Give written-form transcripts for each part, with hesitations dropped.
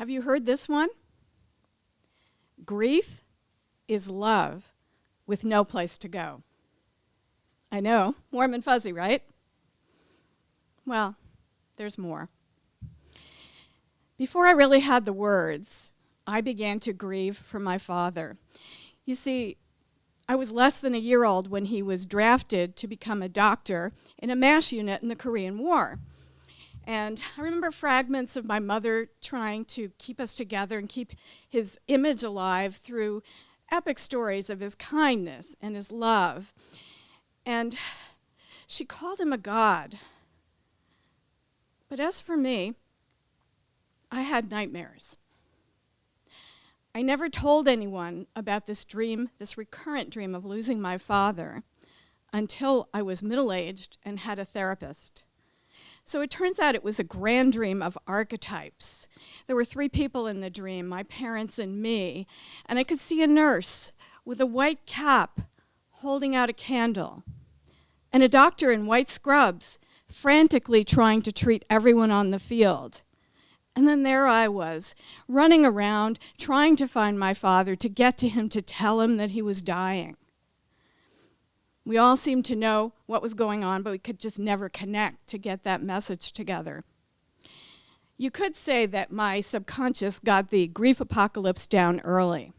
Have you heard this one? Grief is love with no place to go. I know, warm and fuzzy, right? Well, there's more. Before I really had the words, I began to grieve for my father. You see, I was less than a year old when he was drafted to become a doctor in a MASH unit in the Korean War. And I remember fragments of my mother trying to keep us together and keep his image alive through epic stories of his kindness and his love. And she called him a god. But as for me, I had nightmares. I never told anyone about this dream, this recurrent dream of losing my father, until I was middle-aged and had a therapist. So it turns out it was a grand dream of archetypes. There were 3 people in the dream, my parents and me, and I could see a nurse with a white cap holding out a candle, and a doctor in white scrubs frantically trying to treat everyone on the field. And then there I was, running around, trying to find my father, to get to him, to tell him that he was dying. We all seemed to know what was going on, but we could just never connect to get that message together. You could say that my subconscious got the grief apocalypse down early.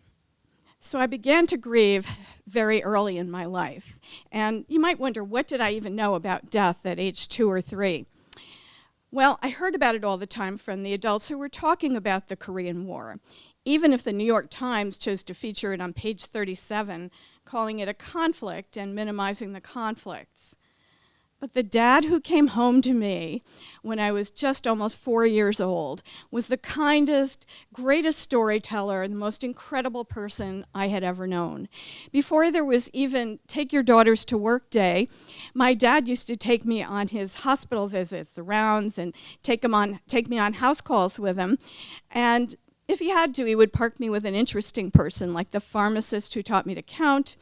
So I began to grieve very early in my life. And you might wonder, what did I even know about death at age 2 or 3? Well, I heard about it all the time from the adults who were talking about the Korean War, even if the New York Times chose to feature it on page 37, calling it a conflict and minimizing the conflicts. But the dad who came home to me when I was just almost 4 years old was the kindest, greatest storyteller, the most incredible person I had ever known. Before there was even take your daughters to work day, my dad used to take me on his hospital visits, the rounds, and take me on house calls with him. And if he had to, he would park me with an interesting person, like the pharmacist who taught me to count,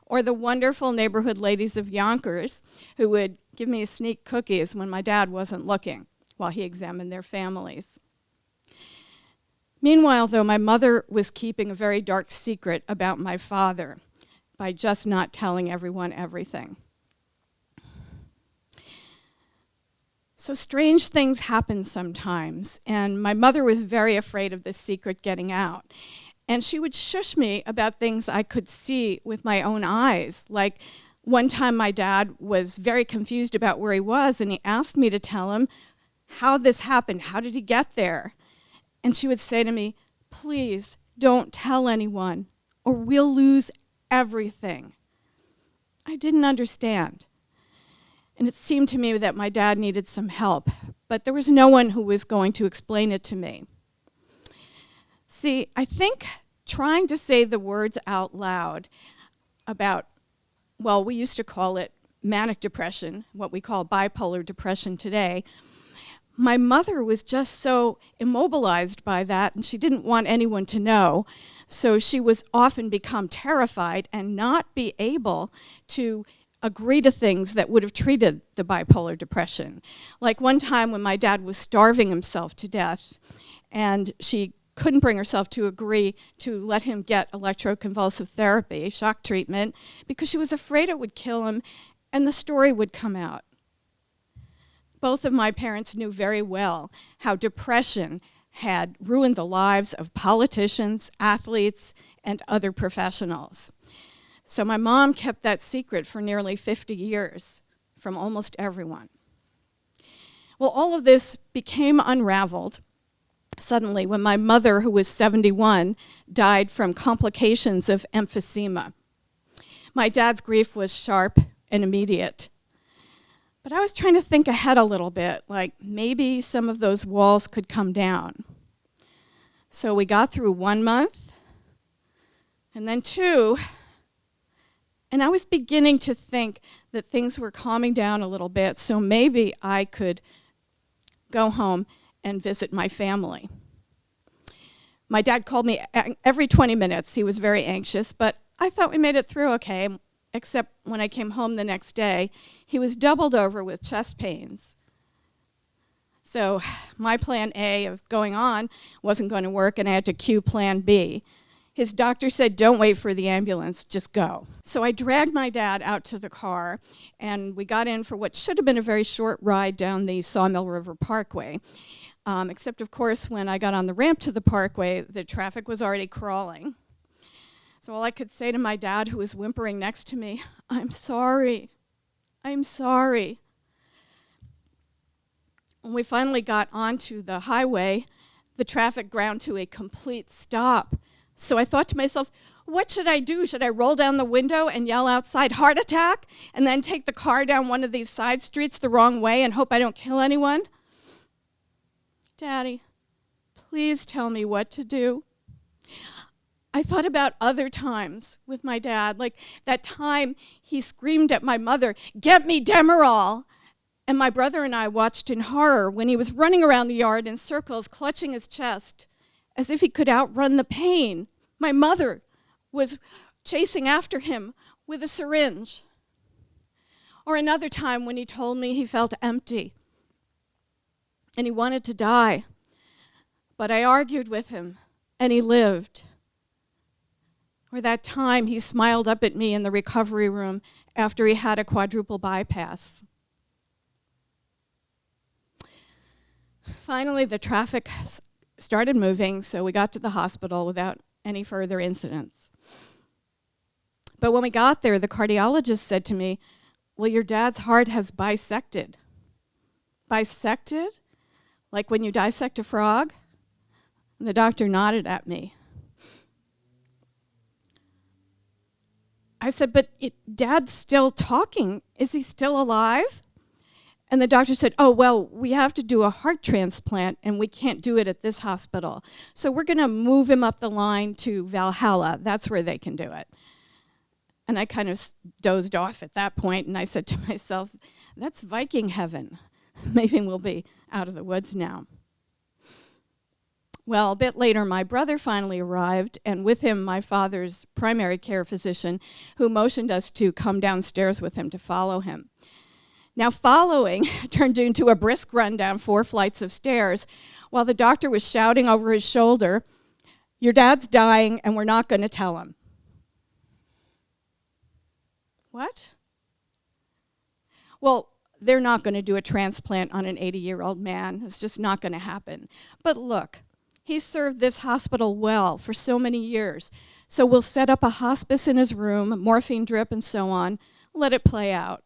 or the wonderful neighborhood ladies of Yonkers who would give me sneak cookies when my dad wasn't looking while he examined their families. Meanwhile, though, my mother was keeping a very dark secret about my father by just not telling everyone everything. So strange things happen sometimes, and my mother was very afraid of this secret getting out. And she would shush me about things I could see with my own eyes. Like one time my dad was very confused about where he was, and he asked me to tell him how this happened. How did he get there? And she would say to me, "Please don't tell anyone, or we'll lose everything." I didn't understand. And it seemed to me that my dad needed some help, but there was no one who was going to explain it to me. See, I think trying to say the words out loud about, well, we used to call it manic depression, what we call bipolar depression today, my mother was just so immobilized by that, and she didn't want anyone to know, so she was often become terrified and not be able to agree to things that would have treated the bipolar depression. Like one time when my dad was starving himself to death, and she couldn't bring herself to agree to let him get electroconvulsive therapy, shock treatment, because she was afraid it would kill him and the story would come out. Both of my parents knew very well how depression had ruined the lives of politicians, athletes, and other professionals. So my mom kept that secret for nearly 50 years from almost everyone. Well, all of this became unraveled suddenly when my mother, who was 71, died from complications of emphysema. My dad's grief was sharp and immediate. But I was trying to think ahead a little bit, like maybe some of those walls could come down. So we got through 1 month, and then 2, and I was beginning to think that things were calming down a little bit, so maybe I could go home and visit my family. My dad called me every 20 minutes. He was very anxious, but I thought we made it through okay, except when I came home the next day, he was doubled over with chest pains. So my plan A of going on wasn't going to work, and I had to cue plan B. His doctor said, don't wait for the ambulance, just go. So I dragged my dad out to the car, and we got in for what should have been a very short ride down the Sawmill River Parkway. Except, of course, when I got on the ramp to the parkway, the traffic was already crawling. So all I could say to my dad, who was whimpering next to me, I'm sorry. I'm sorry. When we finally got onto the highway, the traffic ground to a complete stop. So I thought to myself, what should I do? Should I roll down the window and yell outside, heart attack, and then take the car down one of these side streets the wrong way and hope I don't kill anyone? Daddy, please tell me what to do. I thought about other times with my dad, like that time he screamed at my mother, get me Demerol. And my brother and I watched in horror when he was running around the yard in circles, clutching his chest, as if he could outrun the pain. My mother was chasing after him with a syringe. Or another time when he told me he felt empty and he wanted to die. But I argued with him and he lived. Or that time he smiled up at me in the recovery room after he had a quadruple bypass. Finally, the traffic started moving, so we got to the hospital without any further incidents. But when we got there, the cardiologist said to me, well, your dad's heart has bisected. Bisected? Like when you dissect a frog? And the doctor nodded at me. I said, but Dad's still talking. Is he still alive? And the doctor said, oh, well, we have to do a heart transplant, and we can't do it at this hospital. So we're going to move him up the line to Valhalla. That's where they can do it. And I kind of dozed off at that point, and I said to myself, that's Viking heaven. Maybe we'll be out of the woods now. Well, a bit later, my brother finally arrived, and with him, my father's primary care physician, who motioned us to come downstairs with him to follow him. Now, following turned into a brisk run down 4 flights of stairs while the doctor was shouting over his shoulder, your dad's dying and we're not going to tell him. What? Well, they're not going to do a transplant on an 80-year-old man. It's just not going to happen. But look, he served this hospital well for so many years. So we'll set up a hospice in his room, a morphine drip and so on. Let it play out.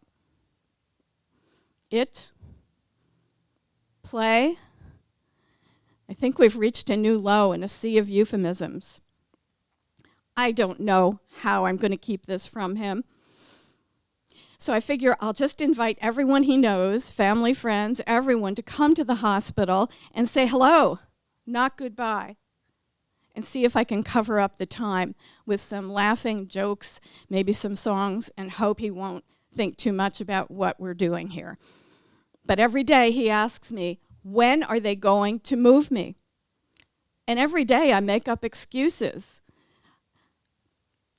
Play. I think we've reached a new low in a sea of euphemisms. I don't know how I'm going to keep this from him. So I figure I'll just invite everyone he knows, family, friends, everyone, to come to the hospital and say hello, not goodbye, and see if I can cover up the time with some laughing jokes, maybe some songs, and hope he won't think too much about what we're doing here. But every day he asks me, when are they going to move me? And every day I make up excuses.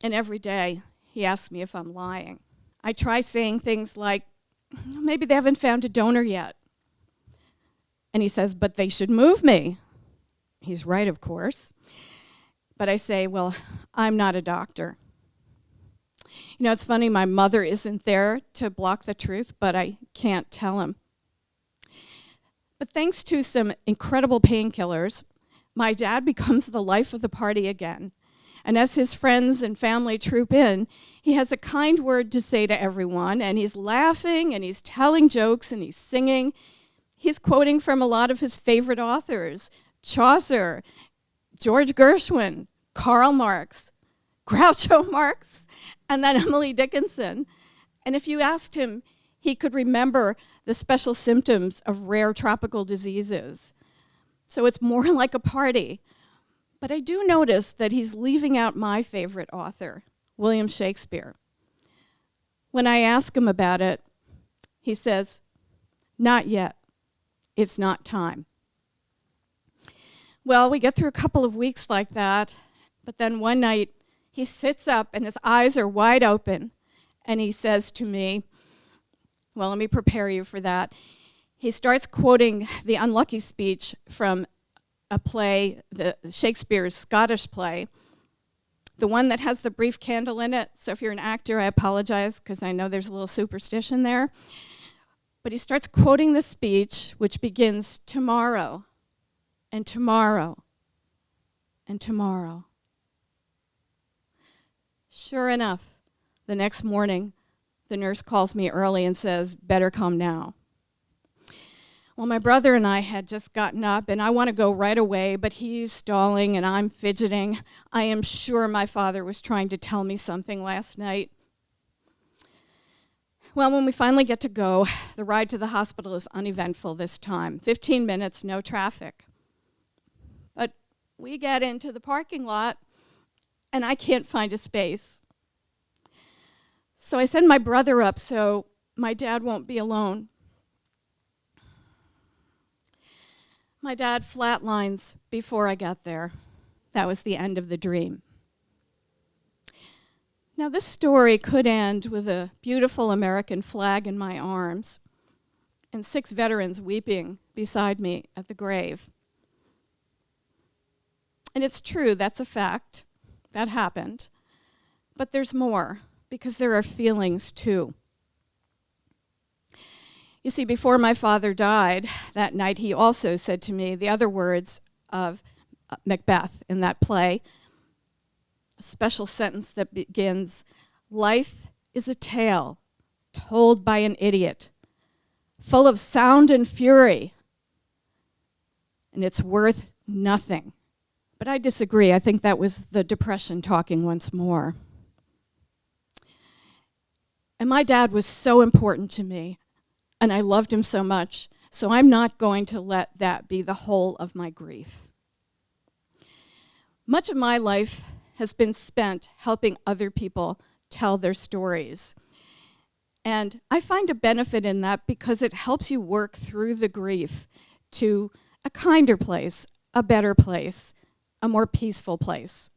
And every day he asks me if I'm lying. I try saying things like, maybe they haven't found a donor yet. And he says, but they should move me. He's right, of course. But I say, well, I'm not a doctor. You know, it's funny, my mother isn't there to block the truth, but I can't tell him. But thanks to some incredible painkillers, my dad becomes the life of the party again. And as his friends and family troop in, he has a kind word to say to everyone, and he's laughing, and he's telling jokes, and he's singing. He's quoting from a lot of his favorite authors, Chaucer, George Gershwin, Karl Marx, Groucho Marx, and then Emily Dickinson. And if you asked him, he could remember the special symptoms of rare tropical diseases. So it's more like a party. But I do notice that he's leaving out my favorite author, William Shakespeare. When I ask him about it, he says, not yet. It's not time. Well, we get through a couple of weeks like that, but then one night he sits up and his eyes are wide open, and he says to me, well, let me prepare you for that. he starts quoting the unlucky speech from a play, Shakespeare's Scottish play, the one that has the brief candle in it. So if you're an actor, I apologize, because I know there's a little superstition there. But he starts quoting the speech, which begins, tomorrow, and tomorrow, and tomorrow. Sure enough, the next morning, the nurse calls me early and says, better come now. Well, my brother and I had just gotten up, and I want to go right away, but he's stalling and I'm fidgeting. I am sure my father was trying to tell me something last night. Well, when we finally get to go, the ride to the hospital is uneventful this time. 15 minutes, no traffic. But we get into the parking lot, and I can't find a space. So I send my brother up so my dad won't be alone. My dad flatlines before I got there. That was the end of the dream. Now, this story could end with a beautiful American flag in my arms and 6 veterans weeping beside me at the grave. And it's true, that's a fact. That happened. But there's more, because there are feelings too. You see, before my father died that night, he also said to me the other words of Macbeth in that play, a special sentence that begins, life is a tale told by an idiot, full of sound and fury, and it's worth nothing. But I disagree. I think that was the Depression talking once more. And my dad was so important to me, and I loved him so much, so I'm not going to let that be the whole of my grief. Much of my life has been spent helping other people tell their stories. And I find a benefit in that because it helps you work through the grief to a kinder place, a better place, a more peaceful place.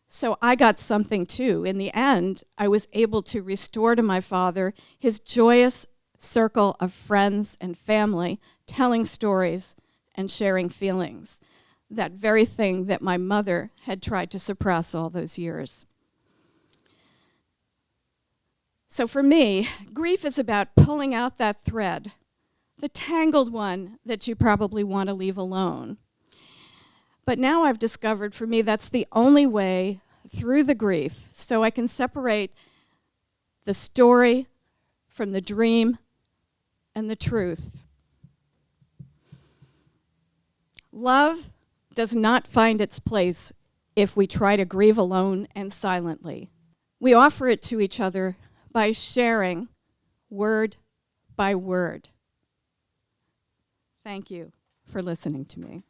So I got something too. In the end, I was able to restore to my father his joyous circle of friends and family, telling stories and sharing feelings, that very thing that my mother had tried to suppress all those years. So for me, grief is about pulling out that thread, the tangled one that you probably want to leave alone. But now I've discovered for me that's the only way through the grief, so I can separate the story from the dream and the truth. Love does not find its place if we try to grieve alone and silently. We offer it to each other by sharing word by word. Thank you for listening to me.